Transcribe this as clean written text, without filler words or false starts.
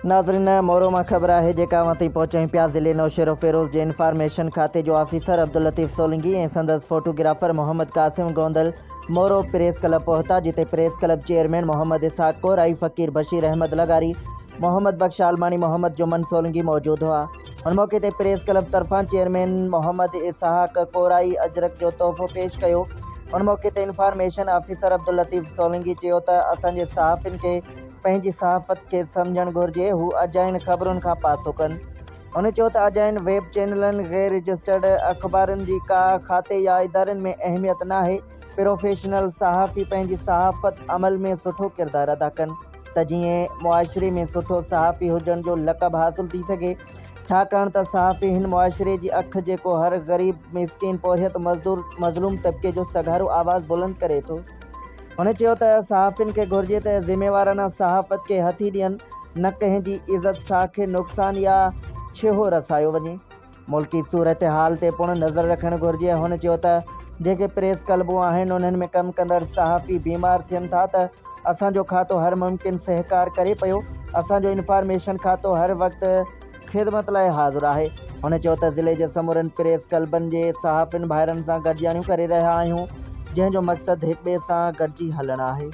नाज़रीन, मोरो मां ख़बर है जेका वती पहुचाई पिया ज़िले नौशेरो फेरोज़ जे इंफॉर्मेशन खाते जो ऑफिसर अब्दुल लतीफ़ सोलंकी ऐं संदसि फोटोग्राफर मोहम्मद कासिम गोंदल मोरो प्रेस क्लब पहुता, जिते प्रेस क्लब चेयरमैन मोहम्मद इसहाक कोराई, फ़कीर बशीर अहमद लगारी, मोहम्मद बख्श आलमानी, मोहम्मद जुमन सोलंकी मौजूद हुआ। उन मौके ते प्रेस क्लब तरफ़ां चेयरमैन मोहम्मद इसहाक कोराई अजरक जो तोहफ़ो पेश कयो। उन मौके ते इंफॉर्मेशन ऑफिसर अब्दुल लतीफ़ सोलंकी चयो त असांजे सहाफ़िन खे पंहिंजी सहाफ़त के समझण घुरिजे, हू अजाइन ख़बरुनि खां पासो कनि। उन चयो त अजाइन वेब चैनलनि गैर रजिस्टर्ड अख़बारनि जी का खाते या इदारनि में अहमियत नाहे। प्रोफेशनल सहाफ़ी पंहिंजी सहाफ़त अमल में सुठो किरदारु अदा कनि त जीअं मुआशरे में सुठो सहाफ़ी हुजण जो लक़ब हासिल थी सघे, छाकाणि त सहाफ़ी हिन मुआशरे जी अखि जेको हर ग़रीब, मिसकीन, पोरियत, मज़दूर, मज़लूम तबिके जो सघारो आवाज़ बुलंद करे थो। उन चयो त सहाफ़िन खे घुरिजे त ज़िम्मेवाराना सहाफ़त खे हथी ॾियनि, न कंहिं जी इज़त साह खे नुक़सान या छिहो रसायो वञे। मुल्की सूरत हाल ते पिणु नज़र रखणु घुरिजे। हुन चयो त जेके प्रेस क्लबूं आहिनि उन्हनि में कमु कंदड़ सहाफ़ी बीमार थियनि था त असांजो खातो हर मुमकिन सहकार करे पियो। असांजो इंफॉर्मेशन खातो हर वक़्तु ख़िदमत लाइ हाज़िर आहे। हुन चयो त ज़िले जे समूरनि प्रेस क्लबनि जे सहाफ़िन भाइरनि सां गॾिजाणियूं करे रहिया आहियूं, जंहिंजो मक़सदु हिक ॿिए सां गॾिजी हलणु आहे।